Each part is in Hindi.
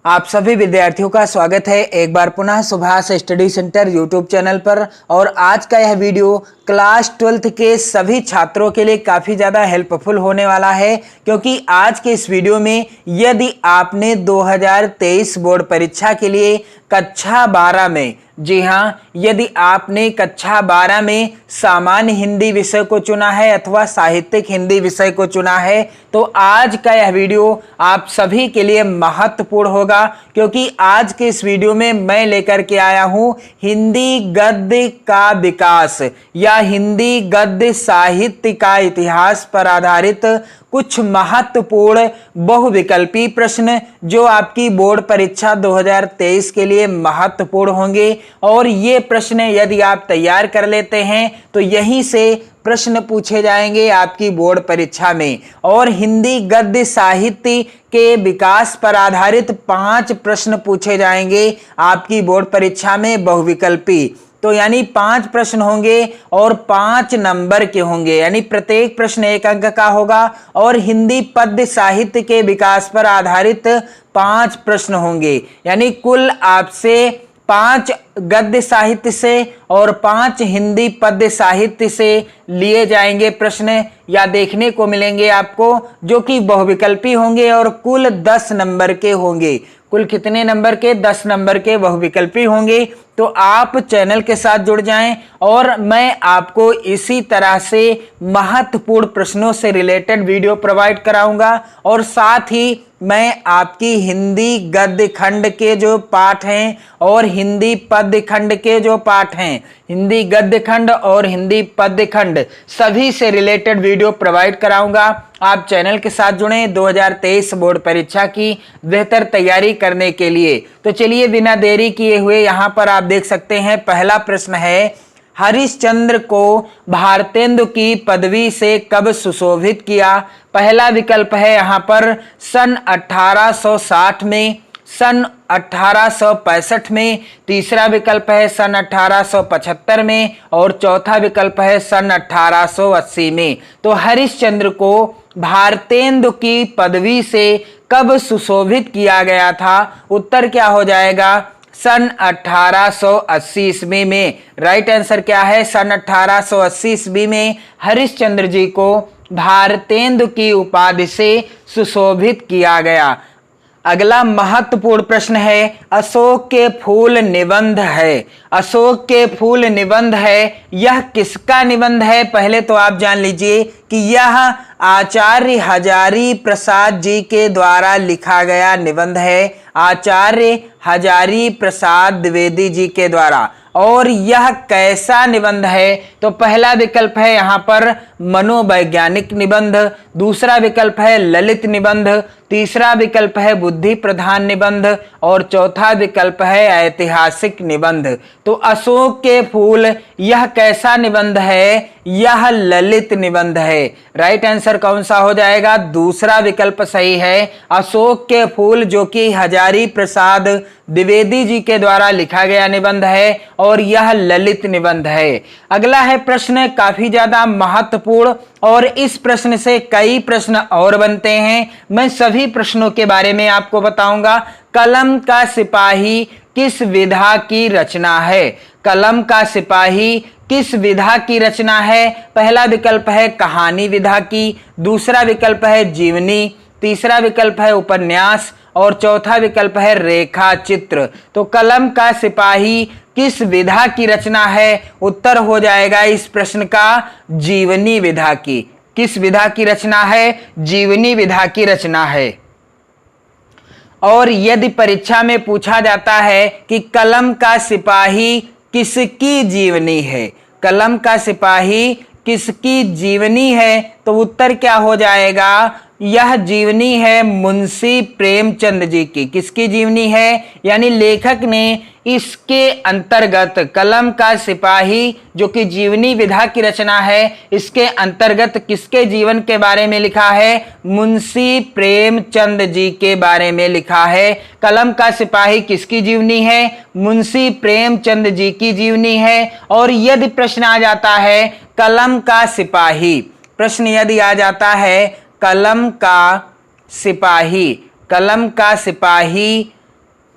आप सभी विद्यार्थियों का स्वागत है एक बार पुनः Subhash study centre YouTube channel पर। और आज का यह वीडियो क्लास 12th के सभी छात्रों के लिए काफ़ी ज़्यादा हेल्पफुल होने वाला है, क्योंकि आज के इस वीडियो में यदि आपने 2023 बोर्ड परीक्षा के लिए कक्षा 12 में, जी हाँ, यदि आपने कक्षा 12 में सामान्य हिंदी विषय को चुना है अथवा साहित्यिक हिंदी विषय को चुना है, तो आज का यह वीडियो आप सभी के लिए महत्वपूर्ण होगा, क्योंकि आज के इस वीडियो में मैं लेकर के आया हूं हिंदी गद्य का विकास या हिंदी गद्य साहित्य का इतिहास पर आधारित कुछ महत्वपूर्ण बहुविकल्पी प्रश्न जो आपकी बोर्ड परीक्षा 2023 के लिए महत्वपूर्ण होंगे। और ये प्रश्न यदि आप तैयार कर लेते हैं तो यहीं से प्रश्न पूछे जाएंगे आपकी बोर्ड परीक्षा में। और हिंदी गद्य साहित्य के विकास पर आधारित 5 प्रश्न पूछे जाएंगे आपकी बोर्ड परीक्षा में बहुविकल्पी। तो यानी 5 प्रश्न होंगे और 5 नंबर के होंगे, यानी प्रत्येक प्रश्न 1 अंक का होगा। और हिंदी पद्य साहित्य के विकास पर आधारित 5 प्रश्न होंगे, यानी कुल आपसे 5 गद्य साहित्य से और 5 हिंदी पद्य साहित्य से लिए जाएंगे प्रश्न या देखने को मिलेंगे आपको, जो कि बहुविकल्पी होंगे और कुल 10 नंबर के होंगे। कुल कितने नंबर के? 10 नंबर के बहुविकल्पी होंगे। तो आप चैनल के साथ जुड़ जाएं और मैं आपको इसी तरह से महत्वपूर्ण प्रश्नों से रिलेटेड वीडियो प्रोवाइड कराऊंगा। और साथ ही मैं आपकी हिंदी गद्य खंड के जो पाठ हैं और हिंदी पद्य खंड के जो पाठ हैं, हिंदी गद्य खंड और हिंदी पद्य खंड सभी से रिलेटेड वीडियो प्रोवाइड कराऊंगा। आप चैनल के साथ जुड़ें 2023 बोर्ड परीक्षा की बेहतर तैयारी करने के लिए। तो चलिए बिना देरी किए हुए यहाँ पर आप देख सकते हैं पहला प्रश्न है, हरिश्चंद्र को भारतेंदु की पदवी से कब सुशोभित किया? पहला विकल्प है यहाँ पर सन 1860 में, सन 1865 में, तीसरा विकल्प है सन 1875 में और चौथा विकल्प है सन 1880 में। तो हरिश्चंद्र को भारतेंदु की पदवी से कब सुशोभित किया गया था? उत्तर क्या हो जाएगा? सन 1880 ईस्वी में। राइट आंसर क्या है? सन 1880 ईस्वी में हरिश्चंद्र जी को भारतेंदु की उपाधि से सुशोभित किया गया। अगला महत्वपूर्ण प्रश्न है, अशोक के फूल निबंध है। अशोक के फूल निबंध है, यह किसका निबंध है? पहले तो आप जान लीजिए कि यह आचार्य हजारी प्रसाद जी के द्वारा लिखा गया निबंध है, आचार्य हजारी प्रसाद द्विवेदी जी के द्वारा। और यह कैसा निबंध है? तो पहला विकल्प है यहाँ पर मनोवैज्ञानिक निबंध, दूसरा विकल्प है ललित निबंध, तीसरा विकल्प है बुद्धि प्रधान निबंध और चौथा विकल्प है ऐतिहासिक निबंध। तो अशोक के फूल यह कैसा निबंध है? यह ललित निबंध है। राइट आंसर कौन सा हो जाएगा? दूसरा विकल्प सही है, अशोक के फूल, जो कि हजारी प्रसाद द्विवेदी जी के द्वारा लिखा गया निबंध है और यह ललित निबंध है। अगला है प्रश्न काफी ज्यादा महत्वपूर्ण और इस प्रश्न से कई प्रश्न और बनते हैं। मैं सभी प्रश्नों के बारे में आपको बताऊंगा। कलम का सिपाही किस विधा की रचना है? कलम का सिपाही किस विधा की रचना है? पहला विकल्प है कहानी विधा की, दूसरा विकल्प है जीवनी, तीसरा विकल्प है उपन्यास और चौथा विकल्प है रेखा चित्र। तो कलम का सिपाही किस विधा की रचना है? उत्तर हो जाएगा इस प्रश्न का जीवनी विधा की। किस विधा की रचना है? जीवनी विधा की रचना है। और यदि परीक्षा में पूछा जाता है कि कलम का सिपाही किसकी जीवनी है, कलम का सिपाही किसकी जीवनी है, तो उत्तर क्या हो जाएगा? यह जीवनी है मुंशी प्रेमचंद जी की। किसकी जीवनी है? यानी लेखक ने इसके अंतर्गत कलम का सिपाही, जो कि जीवनी विधा की रचना है, इसके अंतर्गत किसके जीवन के बारे में लिखा है? मुंशी प्रेमचंद जी के बारे में लिखा है। कलम का सिपाही किसकी जीवनी है? मुंशी प्रेमचंद जी की जीवनी है। और यदि प्रश्न आ जाता है कलम का सिपाही, प्रश्न यदि आ जाता है कलम का सिपाही, कलम का सिपाही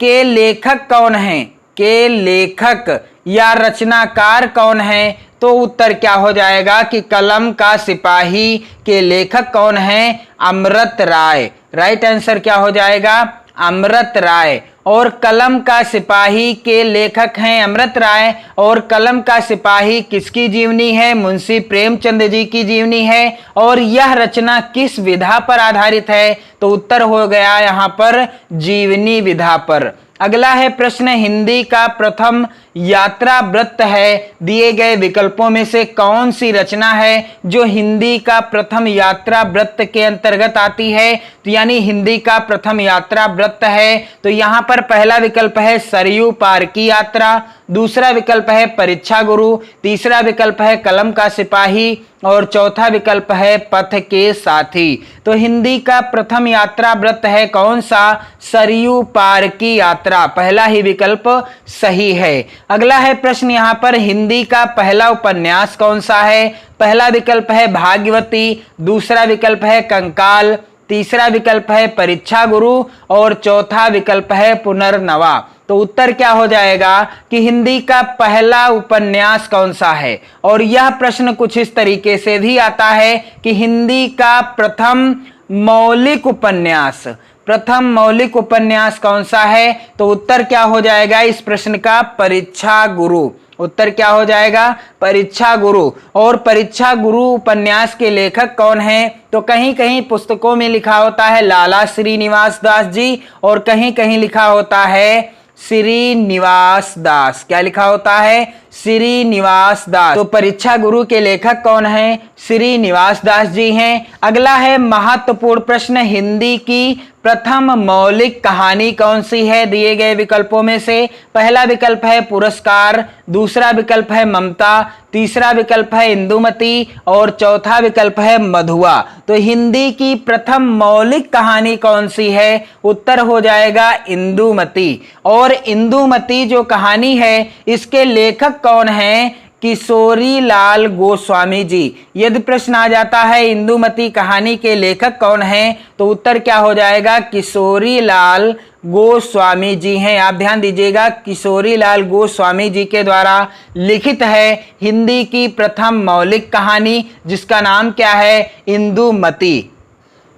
के लेखक कौन हैं? के लेखक या रचनाकार कौन है? तो उत्तर क्या हो जाएगा कि कलम का सिपाही के लेखक कौन है? अमृत राय। राइट आंसर क्या हो जाएगा? अमृत राय। और कलम का सिपाही के लेखक हैं अमृत राय। और कलम का सिपाही किसकी जीवनी है? मुंशी प्रेमचंद जी की जीवनी है। और यह रचना किस विधा पर आधारित है? तो उत्तर हो गया यहाँ पर जीवनी विधा पर। अगला है प्रश्न, हिंदी का प्रथम यात्रा वृत्त है, दिए गए विकल्पों में से कौन सी रचना है जो हिंदी का प्रथम यात्रा वृत्त के अंतर्गत आती है? तो यानी हिंदी का प्रथम यात्रा वृत्त है तो यहाँ पर पहला विकल्प है सरयू पार की यात्रा, दूसरा विकल्प है परीक्षा गुरु, तीसरा विकल्प है कलम का सिपाही और चौथा विकल्प है पथ के साथी। तो हिंदी का प्रथम यात्रा वृत्त है कौन सा? सरयू पार की यात्रा। पहला ही विकल्प सही है। अगला है प्रश्न यहाँ पर, हिंदी का पहला उपन्यास कौन सा है? पहला विकल्प है भाग्यवती, दूसरा विकल्प है कंकाल, तीसरा विकल्प है परीक्षा गुरु और चौथा विकल्प है पुनर्नवा। तो उत्तर क्या हो जाएगा कि हिंदी का पहला उपन्यास कौन सा है? और यह प्रश्न कुछ इस तरीके से भी आता है कि हिंदी का प्रथम मौलिक उपन्यास कौन सा है? तो उत्तर क्या हो जाएगा इस प्रश्न का? परीक्षा गुरु। उत्तर क्या हो जाएगा? परीक्षा गुरु। और परीक्षा गुरु उपन्यास के लेखक कौन हैं? तो कहीं कहीं पुस्तकों में लिखा होता है लाला श्रीनिवास दास जी और कहीं कहीं लिखा होता है श्रीनिवास दास। क्या लिखा होता है? श्रीनिवास दास। तो परीक्षा गुरु के लेखक कौन हैं? श्रीनिवास दास जी हैं। अगला है महत्वपूर्ण प्रश्न, हिंदी की प्रथम मौलिक कहानी कौन सी है? दिए गए विकल्पों में से पहला विकल्प है पुरस्कार, दूसरा विकल्प है ममता, तीसरा विकल्प है इंदुमती और चौथा विकल्प है मधुआ। तो हिंदी की प्रथम मौलिक कहानी कौन सी है? उत्तर हो जाएगा इंदुमती। और इंदुमती जो कहानी है इसके लेखक कौन हैं? किशोरी लाल गोस्वामी जी। यदि प्रश्न आ जाता है इंदुमती कहानी के लेखक कौन हैं तो उत्तर क्या हो जाएगा? किशोरी लाल गोस्वामी जी हैं। आप ध्यान दीजिएगा, किशोरी लाल गोस्वामी जी के द्वारा लिखित है हिंदी की प्रथम मौलिक कहानी जिसका नाम क्या है? इंदुमती।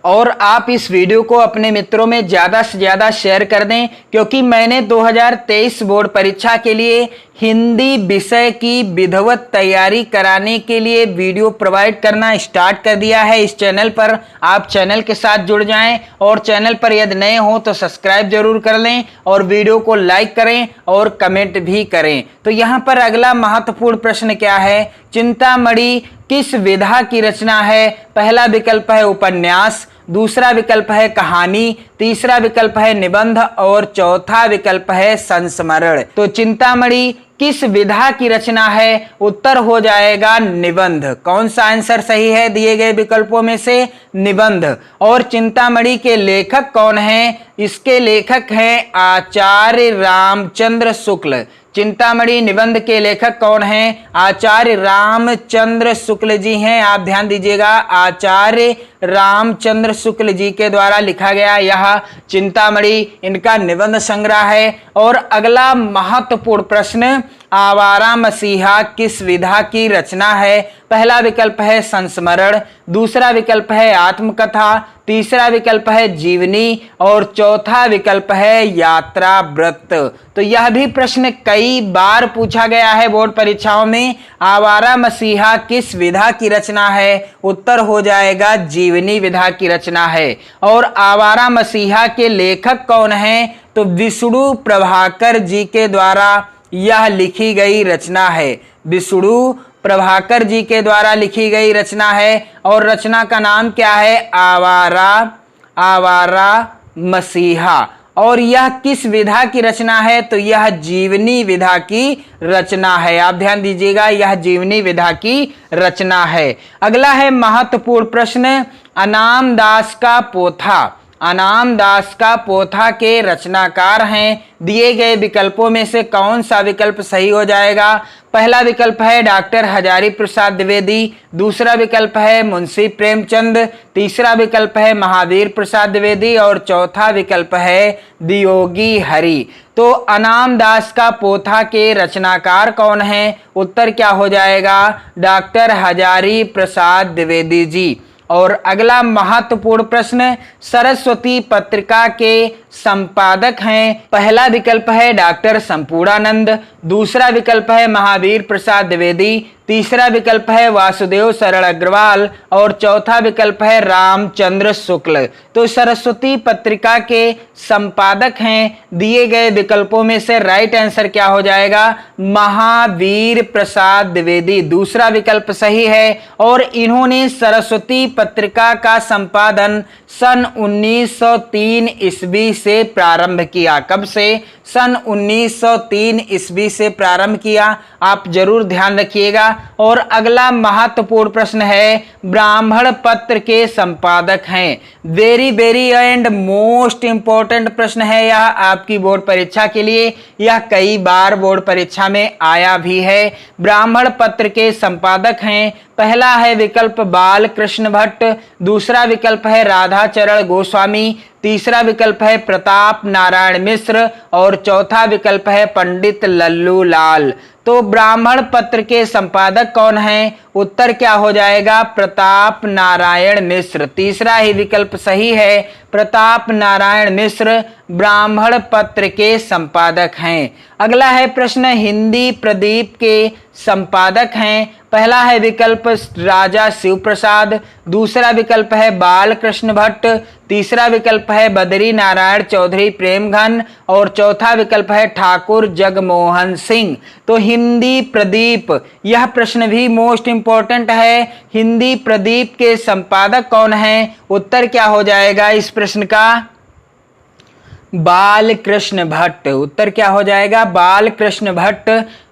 और आप इस वीडियो को अपने मित्रों में ज़्यादा से ज़्यादा शेयर कर दें क्योंकि मैंने 2023 बोर्ड परीक्षा के लिए हिंदी विषय की विधिवत तैयारी कराने के लिए वीडियो प्रोवाइड करना स्टार्ट कर दिया है इस चैनल पर। आप चैनल के साथ जुड़ जाएं और चैनल पर यदि नए हो तो सब्सक्राइब जरूर कर लें और वीडियो को लाइक करें और कमेंट भी करें। तो यहाँ पर अगला महत्वपूर्ण प्रश्न क्या है? चिंतामणि किस विधा की रचना है? पहला विकल्प है उपन्यास, दूसरा विकल्प है कहानी, तीसरा विकल्प है निबंध और चौथा विकल्प है संस्मरण। तो चिंतामणि किस विधा की रचना है? उत्तर हो जाएगा निबंध। कौन सा आंसर सही है दिए गए विकल्पों में से? निबंध। और चिंतामणि के लेखक कौन हैं? इसके लेखक हैं आचार्य रामचंद्र शुक्ल। चिंतामणि निबंध के लेखक कौन हैं? आचार्य रामचंद्र शुक्ल जी हैं। आप ध्यान दीजिएगा, आचार्य रामचंद्र शुक्ल जी के द्वारा लिखा गया यह चिंतामणि इनका निबंध संग्रह है। और अगला महत्वपूर्ण प्रश्न, आवारा मसीहा किस विधा की रचना है? पहला विकल्प है संस्मरण, दूसरा विकल्प है आत्मकथा, तीसरा विकल्प है जीवनी और चौथा विकल्प है यात्रा वृत्त। तो यह भी प्रश्न कई बार पूछा गया है बोर्ड परीक्षाओं में। आवारा मसीहा किस विधा की रचना है? उत्तर हो जाएगा जीवनी विधा की रचना है। और आवारा मसीहा के लेखक कौन हैं? तो विष्णु प्रभाकर जी के द्वारा यह लिखी गई रचना है। विष्णु प्रभाकर जी के द्वारा लिखी गई रचना है और रचना का नाम क्या है? आवारा मसीहा। और यह किस विधा की रचना है? तो यह जीवनी विधा की रचना है। आप ध्यान दीजिएगा, यह जीवनी विधा की रचना है। अगला है महत्वपूर्ण प्रश्न, अनाम दास का पोथा अनाम दास का पोथा के रचनाकार हैं। दिए गए विकल्पों में से कौन सा विकल्प सही हो जाएगा? पहला विकल्प है डॉक्टर हजारी प्रसाद द्विवेदी, दूसरा विकल्प है मुंशी प्रेमचंद, तीसरा विकल्प है महावीर प्रसाद द्विवेदी और चौथा विकल्प है दियोगी हरि। तो अनाम दास का पोथा के रचनाकार कौन है? उत्तर क्या हो जाएगा? डॉक्टर हजारी प्रसाद द्विवेदी जी। और अगला महत्वपूर्ण प्रश्न, सरस्वती पत्रिका के संपादक हैं। पहला विकल्प है डॉक्टर संपूर्णानंद, दूसरा विकल्प है महावीर प्रसाद द्विवेदी, तीसरा विकल्प है वासुदेव सरल अग्रवाल और चौथा विकल्प है रामचंद्र शुक्ल। तो सरस्वती पत्रिका के संपादक हैं। दिए गए विकल्पों में से राइट आंसर क्या हो जाएगा? महावीर प्रसाद द्विवेदी, दूसरा विकल्प सही है। और इन्होंने सरस्वती पत्रिका का संपादन सन 1903 ईस्वी से प्रारंभ किया। कब से? सन 1903 ईस्वी से प्रारंभ किया। आप जरूर ध्यान रखिएगा। और अगला महत्वपूर्ण प्रश्न है, ब्राह्मण पत्र के संपादक हैं। Very very and most important प्रश्न है यह आपकी बोर्ड परीक्षा के लिए। यह कई बार बोर्ड परीक्षा में आया भी है। ब्राह्मण पत्र के संपादक हैं। पहला है विकल्प बाल कृष्ण भट्ट, दूसरा विकल्प है राधाचरण गोस्वामी, तीसरा विकल्प है प्रताप नारायण मिश्र और चौथा विकल्प है पंडित लल्लू लाल। तो ब्राह्मण पत्र के संपादक कौन हैं? उत्तर क्या हो जाएगा? प्रताप नारायण मिश्र, तीसरा ही विकल्प सही है। प्रताप नारायण मिश्र ब्राह्मण पत्र के संपादक हैं। अगला है प्रश्न, हिंदी प्रदीप के संपादक हैं। पहला है विकल्प राजा शिव प्रसाद, दूसरा विकल्प है बाल कृष्ण भट्ट, तीसरा विकल्प है बद्री नारायण चौधरी प्रेमघन और चौथा विकल्प है ठाकुर जगमोहन सिंह। तो हिंदी प्रदीप, यह प्रश्न भी मोस्ट इंपॉर्टेंट है। हिंदी प्रदीप के संपादक कौन हैं? उत्तर क्या हो जाएगा इस प्रश्न का? बाल कृष्ण भट्ट। उत्तर क्या हो जाएगा? बाल कृष्ण भट्ट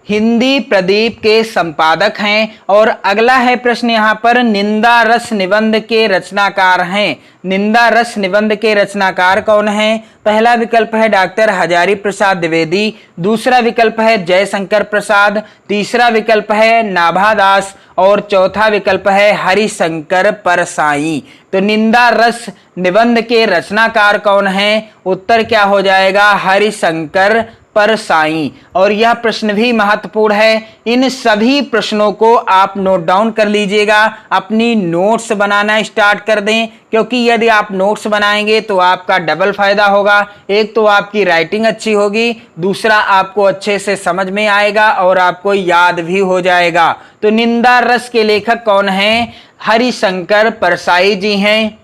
हिंदी प्रदीप के संपादक हैं। और अगला है प्रश्न यहाँ पर, निंदा रस निबंध के रचनाकार हैं। निंदा रस निबंध के रचनाकार कौन हैं? पहला विकल्प है डॉक्टर हजारी प्रसाद द्विवेदी, दूसरा विकल्प है जयशंकर प्रसाद, तीसरा विकल्प है नाभादास और चौथा विकल्प है हरिशंकर परसाई। तो निंदा रस निबंध के रचनाकार कौन हैं? उत्तर क्या हो जाएगा? हरिशंकर परसाई। और यह प्रश्न भी महत्वपूर्ण है। इन सभी प्रश्नों को आप नोट डाउन कर लीजिएगा, अपनी नोट्स बनाना स्टार्ट कर दें, क्योंकि यदि आप नोट्स बनाएंगे तो आपका डबल फायदा होगा। एक तो आपकी राइटिंग अच्छी होगी, दूसरा आपको अच्छे से समझ में आएगा और आपको याद भी हो जाएगा। तो निंदा रस के लेखक कौन हैं? हरिशंकर परसाई जी हैं।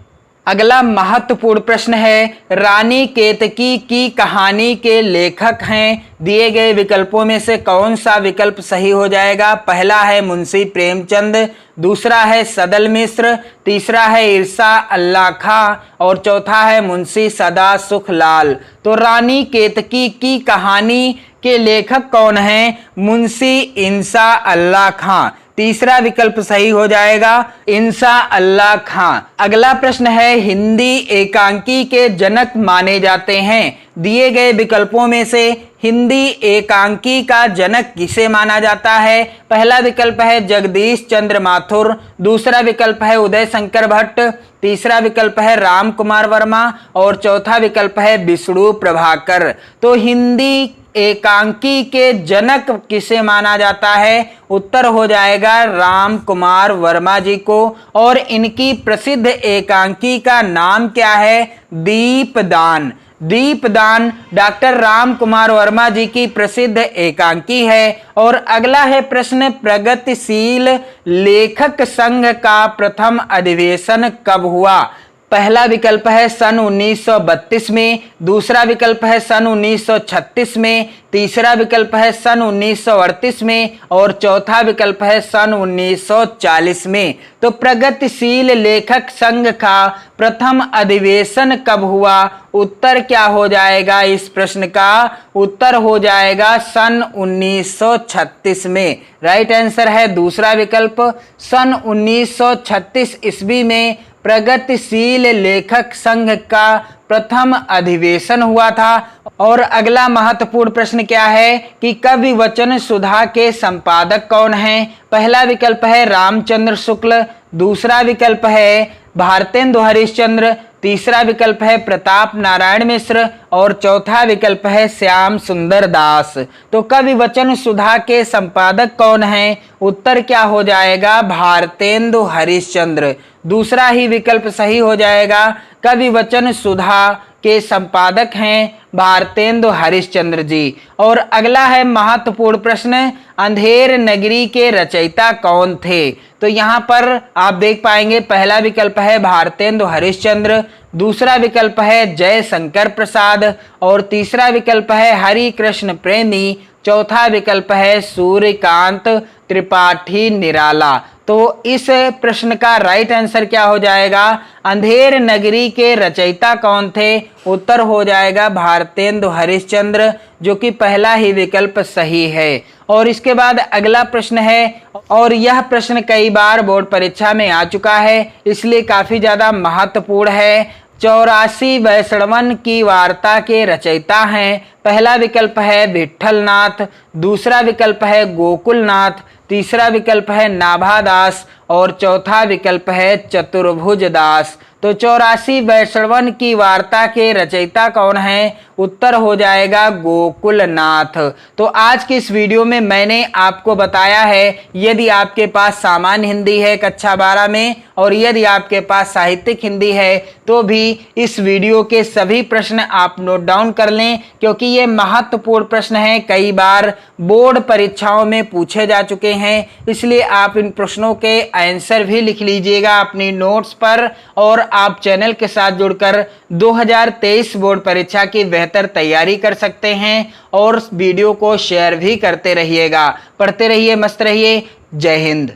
अगला महत्वपूर्ण प्रश्न है, रानी केतकी की कहानी के लेखक हैं। दिए गए विकल्पों में से कौन सा विकल्प सही हो जाएगा? पहला है मुंशी प्रेमचंद, दूसरा है सदल मिश्र, तीसरा है ईर्षा अल्लाह खां और चौथा है मुंशी सदा सुख लाल। तो रानी केतकी की कहानी के लेखक कौन हैं? मुंशी इंसा अल्लाह खां, तीसरा विकल्प सही हो जाएगा इंसा अल्लाह खां। अगला प्रश्न है, हिंदी एकांकी के जनक माने जाते हैं। दिए गए विकल्पों में से हिंदी एकांकी का जनक किसे माना जाता है? पहला विकल्प है जगदीश चंद्र माथुर, दूसरा विकल्प है उदय शंकर भट्ट, तीसरा विकल्प है राम कुमार वर्मा और चौथा विकल्प है विष्णु प्रभाकर। तो हिंदी एकांकी के जनक किसे माना जाता है? उत्तर हो जाएगा राम कुमार वर्मा जी को। और इनकी प्रसिद्ध एकांकी का नाम क्या है? दीपदान। दीपदान डॉक्टर राम कुमार वर्मा जी की प्रसिद्ध एकांकी है। और अगला है प्रश्न, प्रगतिशील लेखक संघ का प्रथम अधिवेशन कब हुआ? पहला विकल्प है सन 1932 में, दूसरा विकल्प है सन 1936 में, तीसरा विकल्प है सन 1938 में और चौथा विकल्प है सन 1940 में। तो प्रगतिशील लेखक संघ का प्रथम अधिवेशन कब हुआ? उत्तर क्या हो जाएगा इस प्रश्न का? उत्तर हो जाएगा सन 1936 में। राइट आंसर है दूसरा विकल्प। सन 1936 ईस्वी में प्रगतिशील लेखक संघ का प्रथम अधिवेशन हुआ था। और अगला महत्वपूर्ण प्रश्न क्या है कि कवि वचन सुधा के संपादक कौन हैं? पहला विकल्प है रामचंद्र शुक्ल, दूसरा विकल्प है भारतेंदु हरिश्चंद्र, तीसरा विकल्प है प्रताप नारायण मिश्र और चौथा विकल्प है श्याम सुंदर दास। तो कवि वचन सुधा के संपादक कौन हैं? उत्तर क्या हो जाएगा? भारतेंदु हरिश्चंद्र। दूसरा ही विकल्प सही हो जाएगा। कवि वचन सुधा के संपादक हैं भारतेंदु हरिश्चंद्र जी। और अगला है महत्वपूर्ण प्रश्न, अंधेर नगरी के रचयिता कौन थे? तो यहाँ पर आप देख पाएंगे पहला विकल्प है भारतेंदु हरिश्चंद्र, दूसरा विकल्प है जयशंकर प्रसाद और तीसरा विकल्प है हरि कृष्ण प्रेमी, चौथा विकल्प है सूर्यकांत त्रिपाठी निराला। तो इस प्रश्न का राइट आंसर क्या हो जाएगा? अंधेर नगरी के रचयिता कौन थे? उत्तर हो जाएगा भारतेंदु हरिश्चंद्र, जो कि पहला ही विकल्प सही है। और इसके बाद अगला प्रश्न है, और यह प्रश्न कई बार बोर्ड परीक्षा में आ चुका है, इसलिए काफी ज्यादा महत्वपूर्ण है। 84 वैष्णवन की वार्ता के रचयिता हैं। पहला विकल्प है विठलनाथ, दूसरा विकल्प है गोकुलनाथ, तीसरा विकल्प है नाभादास और चौथा विकल्प है चतुर्भुज दास। तो 84 वैष्णवन की वार्ता के रचयिता कौन हैं? उत्तर हो जाएगा गोकुलनाथ। तो आज की इस वीडियो में मैंने आपको बताया है, यदि आपके पास सामान्य हिंदी है कक्षा 12 में और यदि आपके पास साहित्यिक हिंदी है तो भी इस वीडियो के सभी प्रश्न आप नोट डाउन कर लें, क्योंकि ये महत्वपूर्ण प्रश्न हैं, कई बार बोर्ड परीक्षाओं में पूछे जा चुके हैं। इसलिए आप इन प्रश्नों के आंसर भी लिख लीजिएगा अपनी नोट्स पर और आप चैनल के साथ जुड़कर 2023 बोर्ड परीक्षा की बेहतर तैयारी कर सकते हैं। और वीडियो को शेयर भी करते रहिएगा। पढ़ते रहिए, मस्त रहिए। जय हिंद।